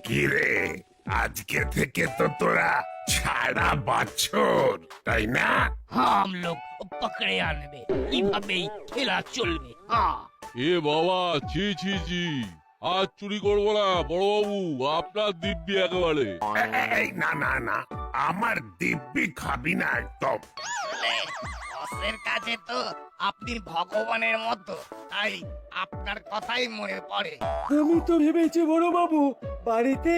কিরে, আজকে থেকে তো তোরা ছাড়া বাছর, তাই না? हम लोग पकड़े आने এইভাবেই খেলা চলবে। হ্যাঁ এ বাবা, ছি ছি ছি, আজ চুরি করবো না বড়বাবু, আপনার দিব্যি একেবারে। এই না না না, আমার দিব্যি খাবি না একদম। আসলে বসের কাছে তো আপনি ভগবানের মতো, তাই আপনার কথাই মনে পড়ে। আমি তো ভেবেছি বড় বাবু, বাড়িতে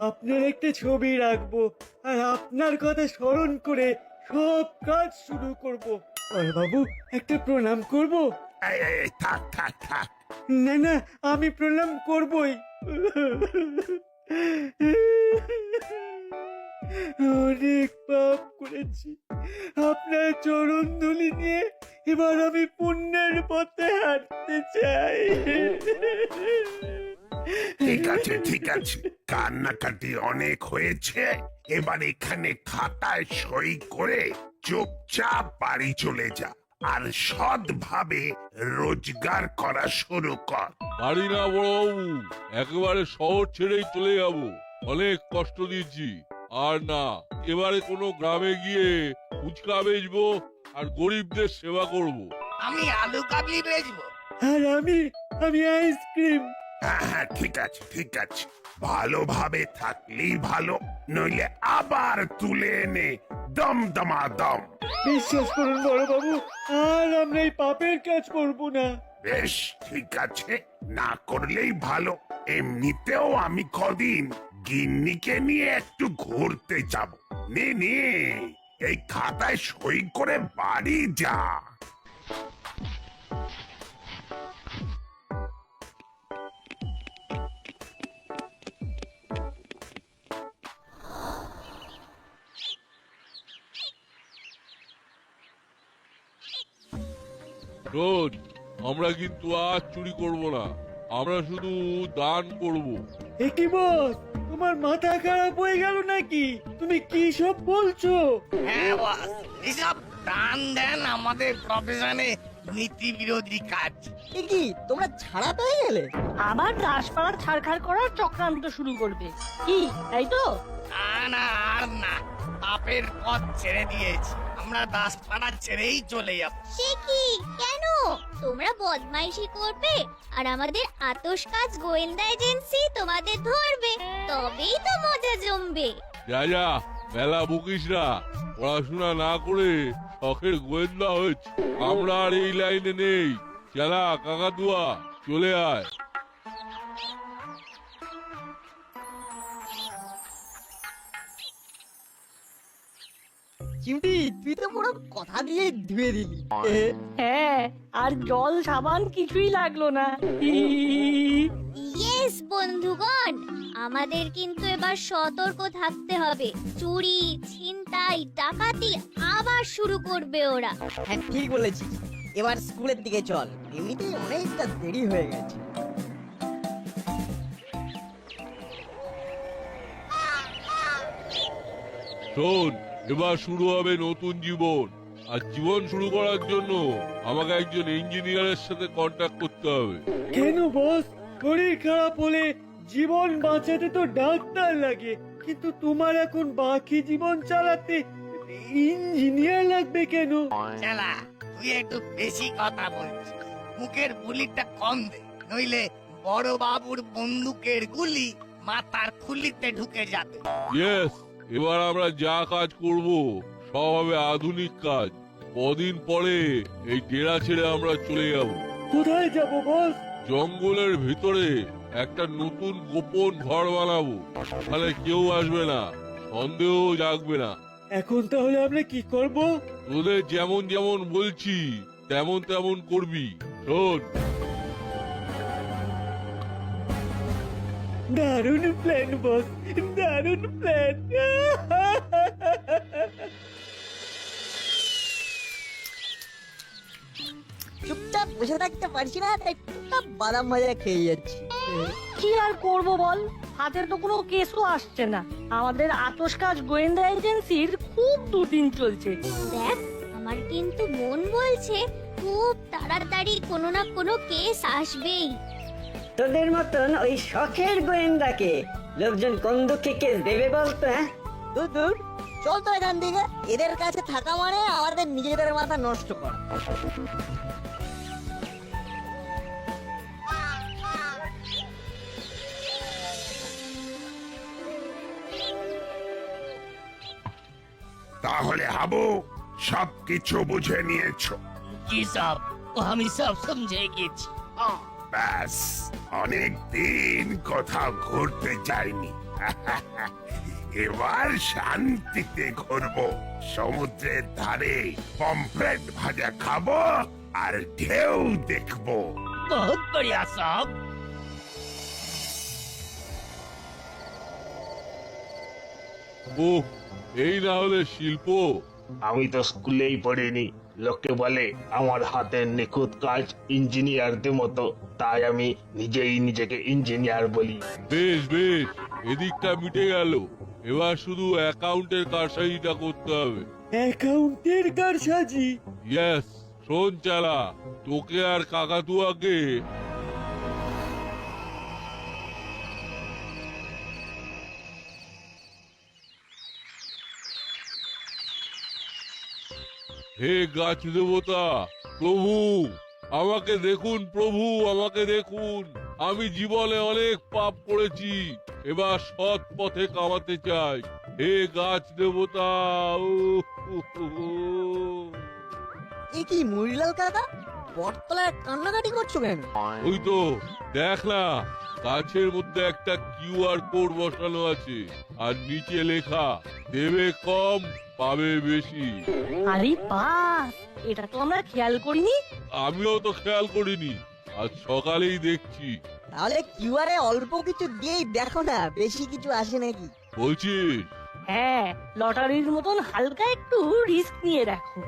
আপনার একটা ছবি রাখবো আর আপনার কথা স্মরণ করে সব কাজ শুরু করব। বড় বাবু, একটা প্রণাম করব? এই, থাক থাক থাক। না না, আমি প্রণাম করবই। অনেক পাপ করেছি, আপনার চরণ ধুলি নিয়ে এবার আমি পুণ্যের পথে হাঁটতে চাই। ঠিক আছে ঠিক আছে, কান্নাকাটি অনেক হয়েছে। এবার এখানে খাতায় সই করে চুপচাপ বাড়ি চলে যা আর সৎভাবে রোজগার করা শুরু কর। পারি না বড়বাবু, একেবারে শহর ছেড়েই চলে যাব। অনেক কষ্ট দিয়েছি, আর না, এবারে কোনো গ্রামে গিয়ে ফুচকা বেচবো আর গরিবদের সেবা করব। আমি আলু কাবলি বেচবো। আর আমি আইসক্রিম। হ্যাঁ ঠিক আছে ঠিক আছে, ভালোভাবে থাকলেই ভালো, নইলে আবার তুলে এনে দম দমাদম। বিশ্বাস করুন বড় বাবু, আর আমরা এই পাপের কাজ করব না। বেশ ঠিক আছে, না করলেই ভালো। এমনিতেও আমি কদিন গিন্নিকে নিয়ে একটু ঘুরতে যাব। নে নে, এই খাতায় সই করে বাড়ি যা। শোন, আমরা কিন্তু আজ চুরি করব না, আমরা শুধু দান করব। এ কি বস, তোমার মাথা খারাপ হয়ে গেল নাকি? তুমি কি সব বলছো? হ্যাঁ বস, এসব দান দেন আমাদের প্রফেশনে নীতি বিরোধী কাজ। কি তোমরা ছাড়া পেয়ে গেলে? আবার দাসপাড়া ছাড়খাড় করার চক্রান্ত শুরু করবে কি, তাই তো? না না, আর না, পাপের পথ ছেড়ে দিয়েছি, আমরা দাসপাড়া ছেড়েই চলে যাব। সে কি, কেন? তোমরা বদমাইশি করবে আর আমাদের আতশ কাজ গোয়েন্দা এজেন্সি তোমাদের ধরবে, তবেই তো মজা জমবে। যা যা, মেলা বকিস না, পড়াশোনা না করে শখের গোয়েন্দা হয়েছে। আমরা আর এই লাইনে নেই। চালা কাকাতুয়া, চলে আয়। চিমটি, তুই তো পুরো কথা দিয়ে ধুয়ে দিলি। হ্যাঁ, আর জল সাবান কিছুই লাগলো না। ইয়েস বন্ধুগণ, আমাদের কিন্তু এবার সতর্ক থাকতে হবে। চুরি, ছিনতাই, ডাকাতি আবার শুরু করবে ওরা। হ্যাঁ ঠিক বলেছিস, এবার স্কুলের দিকে চল, এমনিতেই অনেকটা দেরি হয়ে গেছে। শোন, এবার শুরু হবে নতুন জীবন, আর জীবন শুরু করার জন্য আমাকে একজন ইঞ্জিনিয়ারের সাথে কন্ট্যাক্ট করতে হবে। কেন বস, শরীর খারাপ হলে জীবন বাঁচাতে তো ডাক্তার লাগে, কিন্তু তোমার এখন বাকি জীবন চালাতে ইঞ্জিনিয়ার লাগবে কেন? চালা, তুই একটু বেশি কথা বলছিস, মুখের বুলিটা কম দে, নইলে বড় বাবুর বন্দুকের গুলি মাথার খুলিতে ঢুকে যাবে। ইয়েস, এবার আমরা যা কাজ করব সব হবে আধুনিক কাজ। কদিন পরে এই ডেরা ছেড়ে আমরা চলে যাব। কোথায় যাব বস? জঙ্গলের ভিতরে একটা নতুন গোপন ঘর বানাবো, তাহলে কেউ আসবে না, সন্দেহ জাগবে না। এখন তাহলে আমরা কি করব? তোদের যেমন যেমন বলছি তেমন তেমন করবি। শোন, দারুণ প্ল্যান বস, দারুণ প্ল্যান। চুপচাপ বসে থাকতে পারছি না, তাই টুকটাক বাদাম ভাজা খেয়ে যাচ্ছি। কি আর করব বল, হাতের তো কোনো কেসও আসছে না। আমাদের আতশ কাজ গোয়েন্দা এজেন্সির খুব দুদিন চলছে। দেখ, আমার কিন্তু মন বলছে খুব তাড়াতাড়ি কোনো না কোনো কেস আসবেই। তোদের মতন ওই শখের গোয়েন্দাকে লোকজন কোন দুঃখে কেস দেবে বলতো? হ্যাঁ, দূর দূর, চল তো এখান থেকে। এদের কাছে থাকা মানে আমাদের নিজেদের মাথা নষ্ট করা। তাহলে হাবু সবকিছু বুঝে নিয়েছো? জি সব, আমি সব সমঝে গেছি। ব্যাস, অনেক দিন কোথাও ঘুরতে যাইনি। এবার শান্তিতে ঘুরবো, সমুদ্রের ধারে পমফ্রেট ভাজা খাবো আর ঢেউ দেখবো। বহুত বড়িয়া সব। ওহ, এই না হলে শিল্প। আমি তো স্কুলেই পড়িনি, লোকে বলে আমার হাতের নিখুঁত কাজ ইঞ্জিনিয়ারদের মতো, তাই আমি নিজেই নিজেকে ইঞ্জিনিয়ার বলি। বেশ বেশ, এদিকটা মিটে গেল। এবার শুধু অ্যাকাউন্টের কারসাজিটা করতে হবে। অ্যাকাউন্টের কারসাজি? ইয়েস, শোন চালা, তোকে আর কাকাতুয়াকে হে গাছ দেবতা, প্রভু আমাকে দেখুন, প্রভু আমাকে দেখুন। আমি জীবনে অনেক পাপ করেছি, এবার সৎ পথে কামাতে চাই। হে গাছ দেবতা। এ কি মুড়িলাল কাকা, বটতলায় কান্নাকাটি করছো কেন? ওই তো দেখ না, গাছের মধ্যে একটা কিউআর কোড বসানো আছে, আর নিচে লেখা দেবে কম পাবে বেশি। আরে বাস, এটা তো আমরা খেয়াল করিনি। আমিও তো খেয়াল করিনি, আজ সকালেই দেখছি। তাহলে কিউআরে অল্প কিছু দিয়েই দেখো না, বেশি কিছু আসে নাকি। বলছিস? হ্যাঁ, লটারির মতন হালকা একটু রিস্ক নিয়ে রাখো।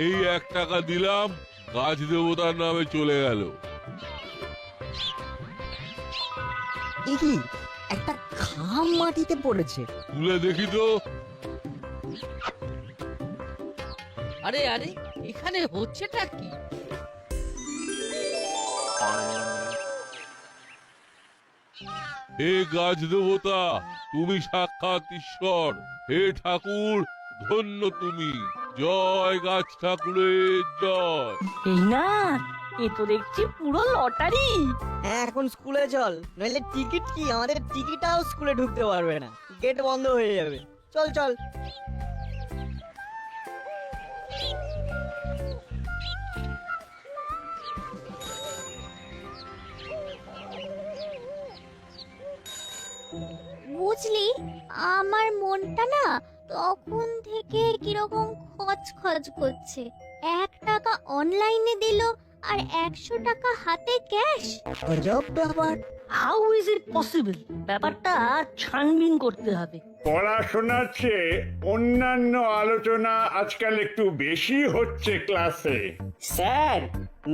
এই 1 টাকা দিলাম, গাছ দেবতার নামে চলে গেল। এ কি, একটা খাম মাটিতে পড়েছে। তুলে দেখি তো। আরে আরে, এখানে হচ্ছেটা কি? হে গাছ দেবতা, তুমি সাক্ষাৎ ঈশ্বর। হে ঠাকুর, ধন্য তুমি। জয় গাছ ঠাকুরের জয়। এই না, এ তো দেখছি পুরো লটারি। হ্যাঁ, এখন স্কুলে চল, নইলে টিকিট কি, আমাদের টিকিটাও স্কুলে ঢুকতে পারবে না, গেট বন্ধ হয়ে যাবে। চল চল। বুঝলি, আমার মনটা না তখন থেকে কিরকম খচখচ করছে। 1 টাকা অনলাইনে দিল আর 100 টাকা হাতে ক্যাশ। গজব ব্যাপার। How is it possible? ব্যাপারটা ছানবিন করতে হবে। পড়াশোনার চেয়ে অন্যান্য আলোচনা আজকাল একটু বেশি হচ্ছে ক্লাসে। স্যার,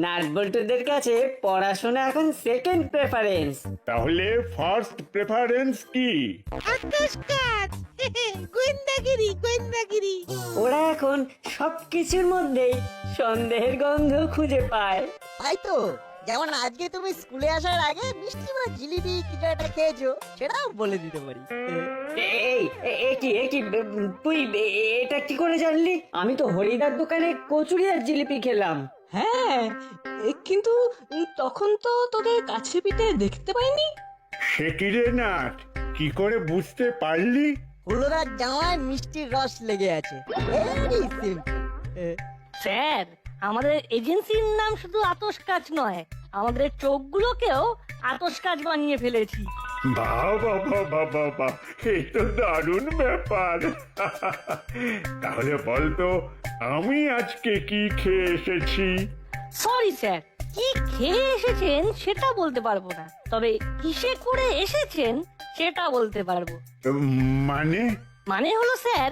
নাটবল্টুদের কাছে পড়াশোনা এখন সেকেন্ড প্রেফারেন্স। তাহলে ফার্স্ট প্রেফারেন্স কি? ওরা এখন সবকিছুর মধ্যেই সন্দেহের গন্ধ খুঁজে পায়। তাই তো, যেমন আজকে তুমি স্কুলে আসার আগে মিষ্টি বা জিলিপি কিছু একটা খেয়েছো, সেটাও বলে দিতে পারি। তুই এটা কি করে জানলি? আমি তো হরিদার দোকানে কচুরি আর জিলিপি খেলাম। হ্যাঁ, কিন্তু তখন তো তোদের কাছে পিঠে দেখতে পাইনি। সে কি রে নাট, কি করে বুঝতে পারলি? হুলোদার জামায় মিষ্টির রস লেগে আছে। Very simple. স্যার, আমাদের এজেন্সির নাম শুধু আতশ কাজ নয়, আমাদের চোখগুলোকেও আতশ কাজ বানিয়ে ফেলেছি। বাবা বাবা বাবা, এই তো দারুণ ব্যাপার। তাহলে বলতো, আমি আজকে কি খেয়ে এসেছি? সরি স্যার, কি খেয়ে এসেছেন সেটা বলতে পারবো না, তবে কিসে করে এসেছেন সেটা বলতে পারবো। মানে? মানে হলো স্যার,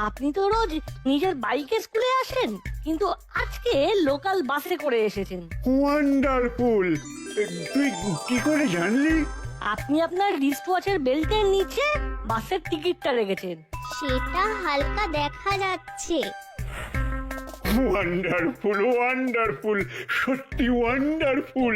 আপনি তো রোজ নিজের বাইকে স্কুলে আসেন, কিন্তু আজকে লোকাল বাসে করে এসেছেন। ওয়ান্ডারফুল! তুই কি করে জানলি? আপনি আপনার রিস্ট ওয়াচের বেল্টের নিচে বাসের টিকিটটা রেখেছেন। সেটা হালকা দেখা যাচ্ছে। ওয়ান্ডারফুল ওয়ান্ডারফুল, সত্যি ওয়ান্ডারফুল।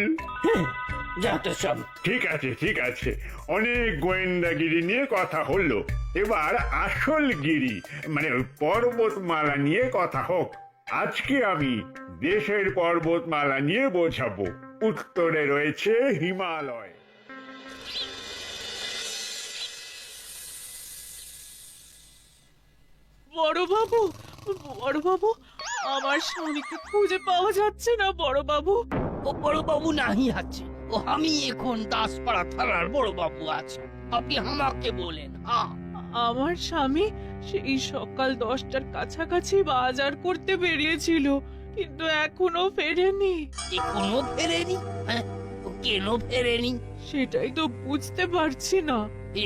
যত সব। ঠিক আছে ঠিক আছে, অনেক গোয়েন্দাগিরি নিয়ে কথা হলো, এবার আসল গিরি মানে ওই পর্বতমালা নিয়ে কথা হোক। আজকে আমি দেশের পর্বতমালা নিয়ে বোঝাবো। উত্তরে রয়েছে হিমালয়। বড়বাবু, বড়বাবু, আমার স্বামীকে খুঁজে পাওয়া যাচ্ছে না বড়বাবু। ও বড় বাবু নাহি আছে, ও আমি এখন দাসপাড়া থানার বড় বাবু আছে, আপনি আমাকে বলেন। হ্যাঁ, আমার স্বামী সেই সকাল 10টার কাছাকাছি বাজার করতে বেরিয়েছিল, কিন্তু এখনো ফেরেনি। এখনো ফেরেনি? হ্যাঁ, ও কেন ফেরেনি? সেটাই তো বুঝতে পারছি না।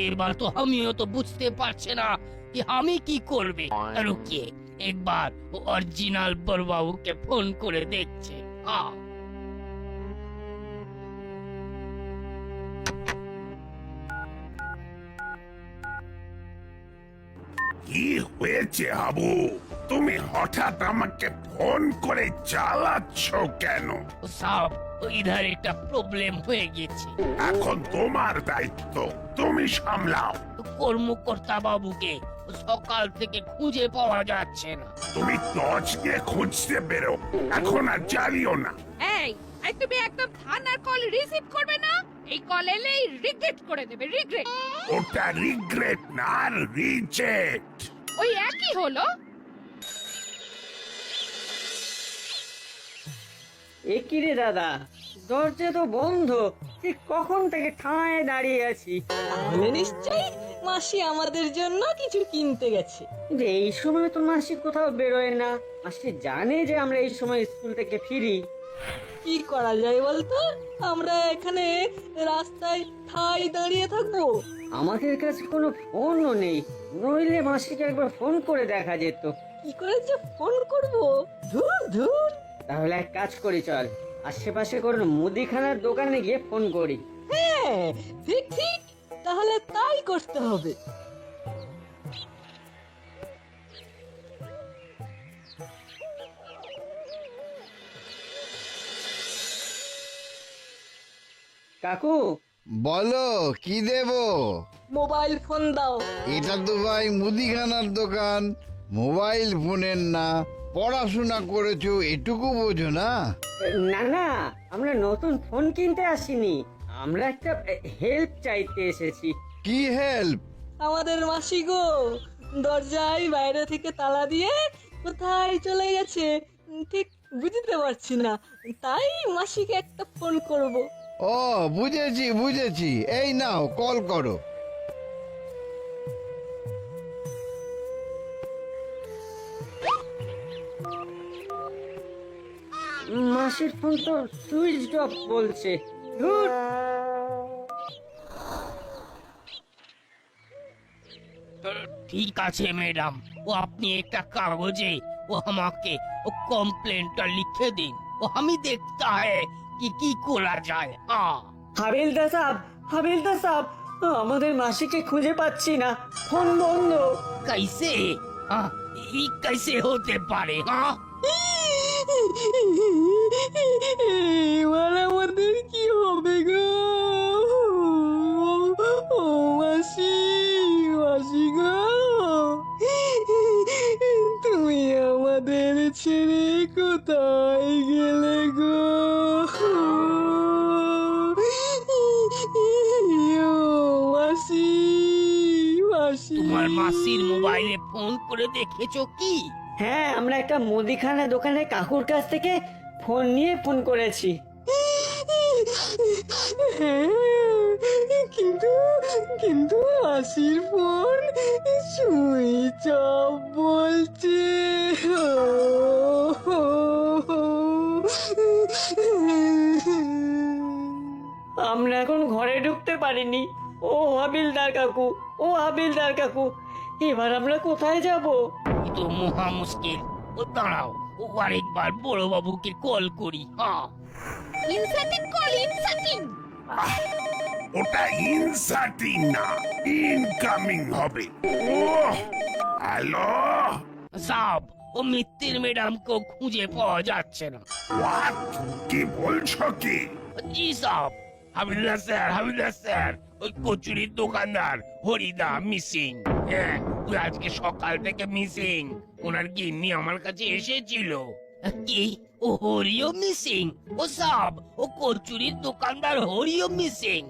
এবার তো আমিও তো বুঝতে পারছি না যে আমি কি করবে। রুকিয়ে একবার অরিজিনাল বড়বাবুকে ফোন করে দেখছে। হ্যাঁ, কি হয়েছে হাবু? তুমি হঠাৎ আমাকে ফোন করে জ্বালাচ্ছ কেন? সব ইধার একটা প্রবলেম হয়ে গেছে। এখন তোমার দায়িত্ব, তুমি সামলাও। কর্মকর্তা বাবুকে সকাল থেকে খুঁজে পাওয়া যাচ্ছে না। তুমি টর্চ নিয়ে খুঁজতে বেরো, এখন আর জ্বালিও না। এই তুমি একদম থানার কল রিসিভ করবে না, এই কল এলেই রিগ্রেট করে দেবে, রিগ্রেট। ওটা রিগ্রেট না, রিজেক্ট। ওই একই হলো। এ কি রে দাদা, দরজা তো বন্ধ, ঠিক কখন থেকে ঠায় দাঁড়িয়ে আছি। তাহলে নিশ্চয়ই মাসি আমাদের জন্য কিছু কিনতে গেছে। কিন্তু এই সময় তো মাসি কোথাও বেরোয় না। মাসি জানে যে আমরা এই সময় স্কুল থেকে ফিরি। কি করা যায় বলতো? আমরা এখানে রাস্তায় ঠাই দাঁড়িয়ে থাকবো? আমাদের কাছে কোনো ফোনও নেই, নইলে মাসিকে একবার ফোন করে দেখা যেত। কি করে যে ফোন করবো? ধুর ধুর। তাহলে এক কাজ করি, চল আশেপাশে কোনো মুদিখানার দোকানে গিয়ে ফোন করি। হ্যাঁ, ঠিক ঠিক, তাহলে তাই করতে হবে। কাকু, বলো কি দেবো? মোবাইল ফোন দাও। এটা তো ভাই মুদিখানার দোকান, মোবাইল ফোনের না। পড়াশোনা করেছো এটুকু বোঝো না? না না, আমরা নতুন ফোন কিনতে আসিনি, আমরা একটা হেল্প চাইতে এসেছি। কি হেল্প? আমাদের মাসি গো দরজায় বাইরে থেকে তালা দিয়ে কোথায় চলে গেছে ঠিক বুঝতে পারছি না, তাই মাসিকে একটা ফোন করব। ও বুঝেছি বুঝেছি, এই নাও কল করো। মাসির ফোন তো সুইচ অফ বলছে। ধুর। ঠিক আছে ম্যাডাম, ও আপনি একটা কাগজে ও আমাকে ও কমপ্লেনটা লিখে দিন, ও আমি দেখতা হ্যায় কি কি করা যায়। হ্যাঁ, হাবিলদার সাহেব, হাবিলদার সাহেব, আমাদের মাসিকে খুঁজে পাচ্ছি না, ফোন বন্ধ। कैसे? हाँ, ये कैसे होते पारे? हाँ, এবার আমাদের কি হবে গো? ও মাসি, মাসি গো, তুমি আমাদের ছেড়ে কোথায় গেলে গো? ও মাসি, মাসি। তোমার মাসির মোবাইলে ফোন করে দেখেছো কি? হ্যাঁ, আমরা একটা মুদিখানা দোকানের কাকুর কাছ থেকে ফোন নিয়ে ফোন করেছি। হ্যাঁ, কিন্তু কিন্তু মাসির ফোন সুইচ অফ বলছে। আমরা এখন ঘরে ঢুকতে পারিনি। ও হাবিলদার কাকু, ও হাবিলদার কাকু, এবার আমরা কোথায় যাব? ये तो মহা মুশকিল। ও দাঁড়াও, ও আরেকবার বড় বাবুকে কল করি। হ্যাঁ, ইনসার্টিং কল, ইনসার্টিং। ওটা ইনসার্টিং না, ইনকামিং হবে। ও হ্যালো, সাব ও মিত্তির ম্যাডামকেও খুঁজে পাওয়া যাচ্ছে না। হোয়াট? কি বলছো কি? জি সাহেব, হাবিলদার স্যার, ওই কচুরির দোকানদার হরিদা মিসিং। হ্যাঁ, ওই আজকে সকাল থেকে মিসিং। ওনার গিন্নি আমার কাছে এসেছিল। কি? ও হরিও মিসিং? ও সাহেব, ও কচুরির দোকানদার হরিও মিসিং।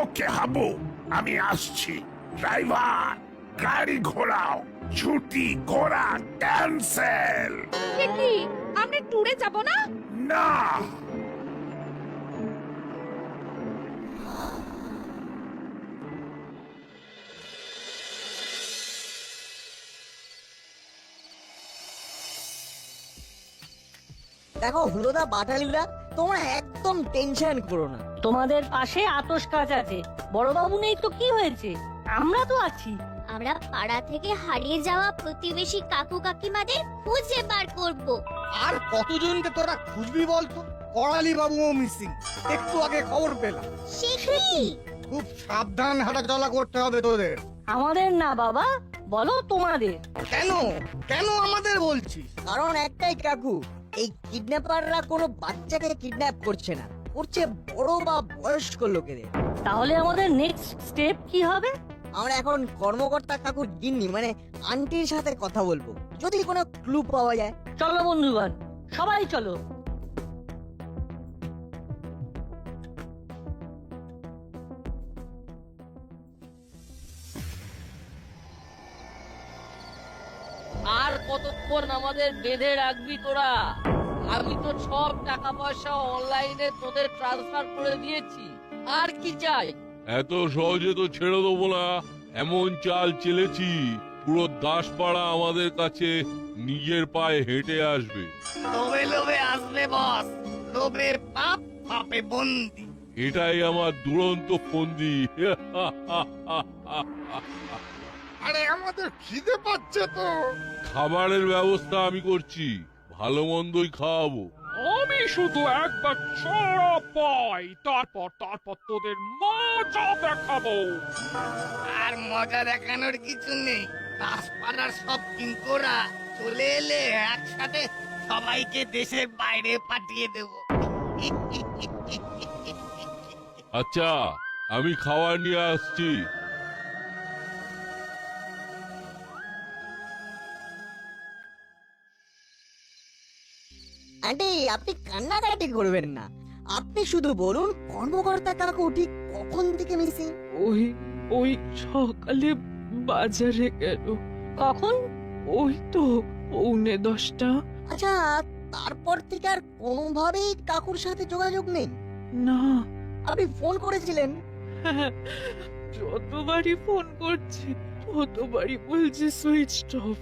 ওকে হাবু, আমি আসছি। ড্রাইভার, গাড়ি ঘোরাও। ছুটি করা ক্যান্সেল। সে কি, আমরা ট্যুরে যাব না? না, দেখো হুলোদা বাটালিরা, তোমরা একদম টেনশন করো না। তোমাদের পাশে আতস কাজ আছে। বড়বাবু নেই তো কি হয়েছে, আমরা তো আছি। আমরা পাড়া থেকে হারিয়ে যাওয়া প্রতিবেশী কাকু কাকিমাদের খুঁজে বার করব। আর কতজনকে তোরা খুঁজবি বলতো? করালি বাবুও মিসিং, একটু আগে খবর পেলাম। সে কি? খুব সাবধান হাঁটাচলা করতে হবে তোদের। আমাদের না বাবা, বলো তোমাদের। কেন কেন আমাদের বলছিস? কারণ একটাই কাকু, এই কিডন্যাপাররা কোনো বাচ্চাকে কিডন্যাপ করছে না, করছে বড় বা বয়স্ক লোকেদের। তাহলে আমাদের নেক্সট স্টেপ কি হবে? আমরা এখন কর্মকর্তা কাকুর গিন্নি মানে আন্টির সাথে কথা বলবো, যদি কোনো ক্লু পাওয়া যায়। চলো বন্ধুগণ, সবাই চলো। আর কতক্ষণ আমাদের বেঁধে রাখবি তোরা? আমি তো সব টাকা পয়সা অনলাইনে তোদের ট্রান্সফার করে দিয়েছি, আর কি চাই? এত সহজে তো ছেড়ে দেবো না। এমন চাল চেলেছি, পুরো দাসপাড়া আমাদের কাছে নিজের পায়ে হেঁটে আসবে। লোভে লোভে আসবে বস, লোভে পাপ, পাপে বন্দি। এটাই আমার দুরন্ত ফন্দি। আরে আমাদের খিদে পাচ্ছে তো। খাবারের ব্যবস্থা আমি করছি, ভালো মন্দই খাওয়াবো। আমি শুধু একবার ছড়া পাই, তারপর তোদের মজা দেখাবো। আর মজা দেখানোর কিছু নেই। দাসপাড়ার সব কিঙ্করা চলে এলে একসাথে সবাইকে দেশের বাইরে পাঠিয়ে দেব। আচ্ছা, আমি খাবার নিয়ে আসছি। আন্টি, আপনি কান্নাকাটি করবেন না, আপনি শুধু বলুন কর্মকর্তা কাকু ঠিক কখন থেকে মিসিং। ওই সকালে বাজারে গেল। কখন? ওই তো 9:45। আচ্ছা, তারপর থেকে আর কোনোভাবেই কাকুর সাথে যোগাযোগ নেই? না, আপনি ফোন করেছিলেন? যতবারই ফোন করছি ততবারই বলছে সুইচ অফ।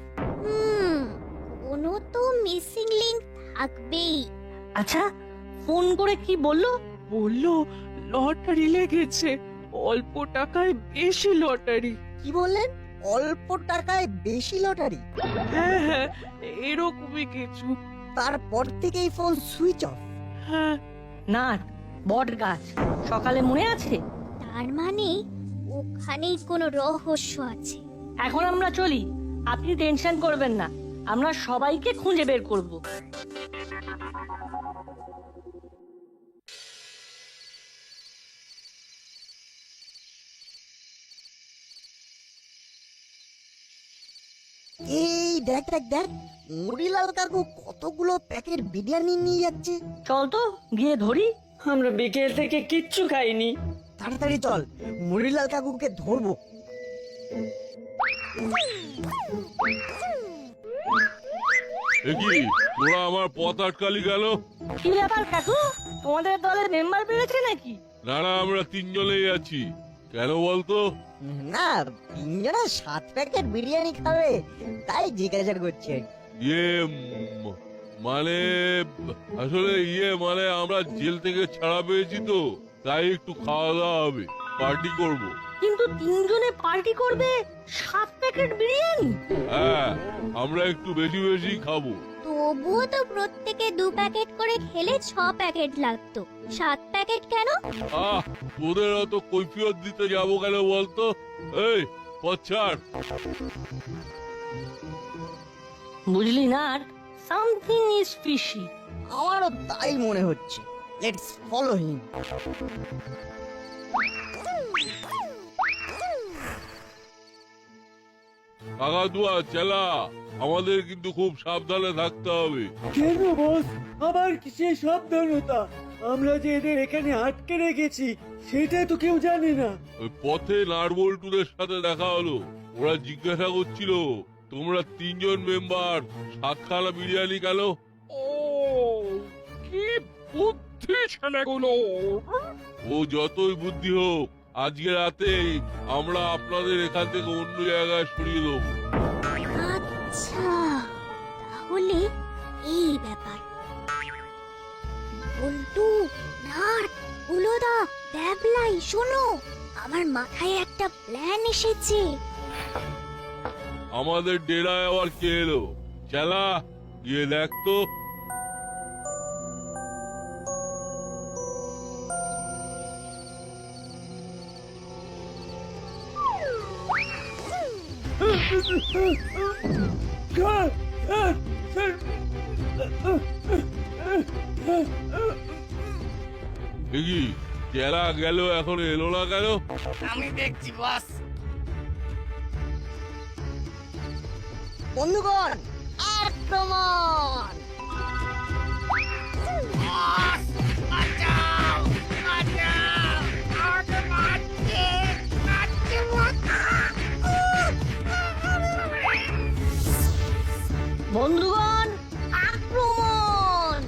কোনো তো মিসিং লিংক থাকবেই। আচ্ছা, ফোন করে কি বললো? বললো লটারি লেগেছে, অল্প টাকায় বেশি লটারি। কি বললেন? অল্প টাকায় বেশি লটারি? হ্যাঁ, এরকমই কিছু। তারপর থেকেই ফোন সুইচ অফ। হ্যাঁ, না, বট গাছ, সকালে মনে আছে? তার মানে ওখানেই কোনো রহস্য আছে। এখন আমরা চলি, আপনি টেনশন করবেন না, আমরা সবাইকে খুঁজে বের করব। এই দেখ দেখ দেখ, মুড়িলাল কাকু কতগুলো প্যাকেট বিরিয়ানি নিয়ে যাচ্ছে। চল তো গিয়ে ধরি। আমরা বিকেল থেকে কিচ্ছু খাইনি। তাড়াতাড়ি চল, মুড়িলাল কাকুকে ধরবো। কি তোরা আমার পথ আটকালি গেল? কি ব্যাপার কাকু, তোমাদের দলের মেম্বার বেড়েছে নাকি? না না, আমরা তিনজনেই আছি। কেন বলতো? না, তিনজনে 7 প্যাকেট বিরিয়ানি খাবে তাই জিজ্ঞাসা করছে। মানে আসলে মানে আমরা জেল থেকে ছাড়া পেয়েছি তো, তাই একটু খাওয়া দাওয়া হবে, পার্টি করব। কিন্তু তিনজনে পার্টি করবে 7 প্যাকেট বিরিয়ানি? হ্যাঁ, আমরা একটু বেশি বেশি খাবো। তবুও তো প্রত্যেকে 2 প্যাকেট করে খেলে 6 প্যাকেট লাগতো, 7 প্যাকেট কেন? তোদের অত কৈফিয়ত দিতে যাবো কেন বলতো? এই পথ ছাড়। বুঝলি না, সামথিং ইজ ফিশি। আমারও তাই মনে হচ্ছে। Let's follow him. কাকাতুয়া চেলা, আমাদের কিন্তু খুব সাবধানে থাকতে হবে। কেন বস, আবার কিসের সাবধানতা? আমরা যে এদের এখানে আটকে রেখেছি সেটা তো কেউ জানে না। ওই পথে নারবল্টুদের সাথে দেখা হলো, ওরা জিজ্ঞাসা করছিল তোমরা 3 জন মেম্বার 7খানা বিরিয়ানি কেন? ও কি বুদ্ধি ছেলেগুলো! ও যতই বুদ্ধি হোক, আজকে রাতে আমরা আপনাদের এখান থেকে অন্য জায়গায় সরিয়ে দেবো। আচ্ছা, তাহলে এই ব্যাপার। বল্টু, নাট, উলোদা, ব্যাবলাই, শোনো, আমার মাথায় একটা প্ল্যান এসেছে। আমাদের ডেরায় আবার কে এলো? চেলা, গিয়ে দেখ তো। দেখি চেলা গেল, এখন এলো না কেন? আমি দেখছি বস। বন্ধুগণ, আক্রমণ! বন্ধুগণ, আক্রমণ!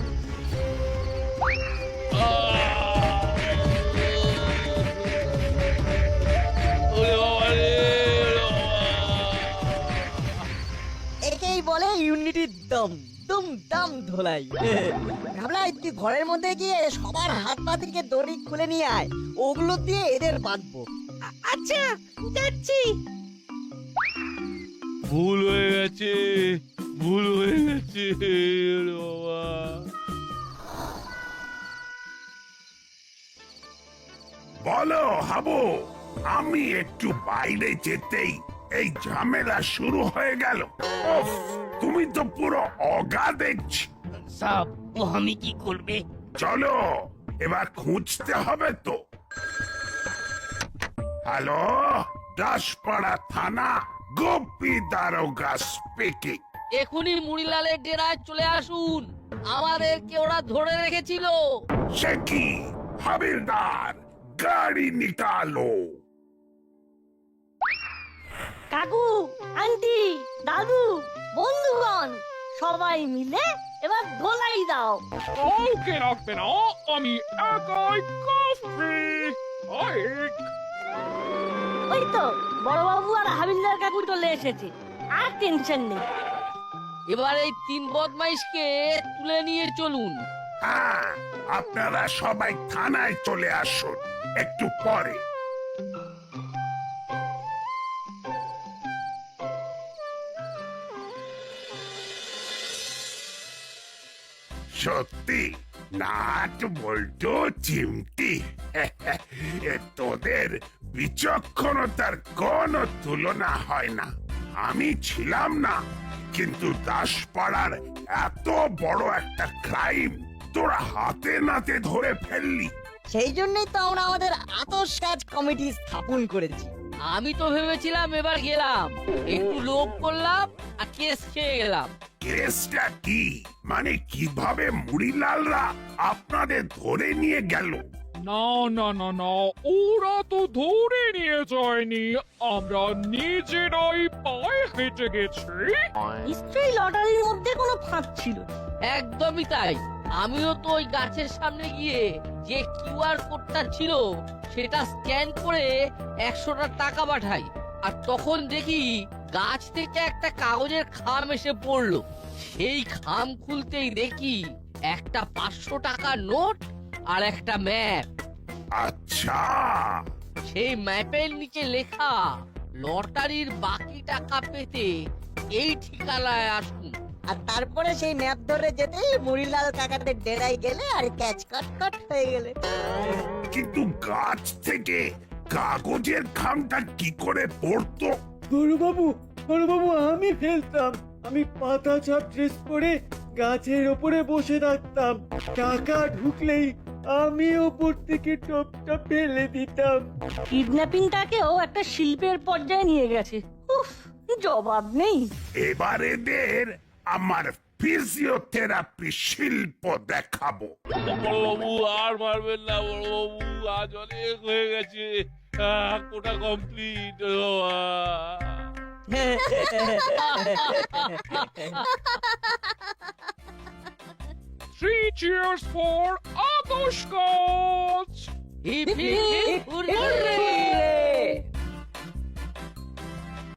একেই বলে ইউনিটির দম। দুম দাম ধোলাই। ভাবলাই তুই ঘরের মধ্যে গিয়ে সবার হাত পা থেকে দড়ি খুলে নিয়ে আয়, ওগুলো দিয়ে এদের বাঁধবো। আচ্ছা, যাচ্ছি। ভুল হয়ে গেছে, ভুল হয়ে গেছে। ওরে বাবা! বলো হাবু, আমি একটু বাইরে যেতেই এই ঝামেলা শুরু হয়ে গেল। উফ, তুমি তো পুরো অগা দেখছি। সব ও আমি কি করবে? চলো এবার খুঁজতে হবে তো। হ্যালো, দাসপাড়া থানা, গোপী দারোগা স্পিকিং। এখনই মুড়িলালের ডেরায় চলে আসুন, আমাদেরকে ওরা ধরে রেখেছিল। সে কি হাবিলদার, গাড়ি নিকালো। কাকু, আন্টি, দাদু, বন্ধুগণ, সবাই মিলে এবার ধোলাই দাও। কাউকে রাখবে না, আমি একাই কাফি। ওই তো বড়বাবু আর হাবিলদার কাকু চলে এসেছে, আর টেনশন নেই। এবার এই 3 বদমাইশকে তুলে নিয়ে চলুন। হ্যাঁ, আপনারা সবাই থানায় চলে আসুন একটু পরে। সত্যি নাট বল্টু চিমটি, তোদের বিচক্ষণতার কোনো তুলনা হয় না। আমি ছিলাম না, কিন্তু দাসপাড়ার এত বড় একটা ক্রাইম তোরা হাতে নাতে ধরে ফেললি। সেই জন্যই তো আমরা আমাদের আতশ কাজ কমিটি স্থাপন করেছি। আমি তো ভেবেছিলাম এবার গেলাম, একটু লোভ করলাম আর কেস খেয়ে গেলাম। কেসটা কি? মানে কিভাবে মুড়িলালরা আপনাদের ধরে নিয়ে গেল? না না না না, ওরা তো ধরে নিয়ে যায়নি, আমরা নিজেরাই পায়ে হেঁটে গেছি। নিশ্চয়ই লটারির মধ্যে কোনো ফাঁক ছিল। একদমই তাই, আমিও তো ওই গাছের সামনে গিয়ে যে কিউআর কোডটা ছিল সেটা স্ক্যান করে 100টা টাকা পাঠাই, আর তখন দেখি গাছ থেকে একটা কাগজের খাম এসে পড়লো। সেই খাম খুলতেই দেখি একটা 500 টাকার নোট আর একটা ম্যাপ। আচ্ছা, সেই ম্যাপের নিচে লেখা লটারির বাকি টাকা পেতে এই ঠিকানায় আসুন। আর তারপরে সেই ম্যাপ ধরে যেতেই মুড়িলাল কাকাদের ডেরায় গেলে আর ক্যাচ কাট হয়ে গেলে। কিন্তু গাছ থেকে কাগজের খামটা কি করে পড়তো? বড়বাবু, বড়বাবু, আমি ফেলতাম, আমি পাতা ছাপ ড্রেস পরে গাছের ওপরে বসে থাকতাম, টাকা ঢুকলেই আমি ওপর থেকে টপটা ফেলে দিতাম। কিডন্যাপিংটাকেও একটা শিল্পের পর্যায়ে নিয়ে গেছে। উফ, জবাব নেই। এবার এদের আমার ফিজিওথেরাপি শিল্প দেখাবো। বড়বাবু আর মারবেন না বড়বাবু, আজ অনেক হয়ে গেছে। Quota complete. Three cheers for Atos Scotch! Hip hip hip hurray!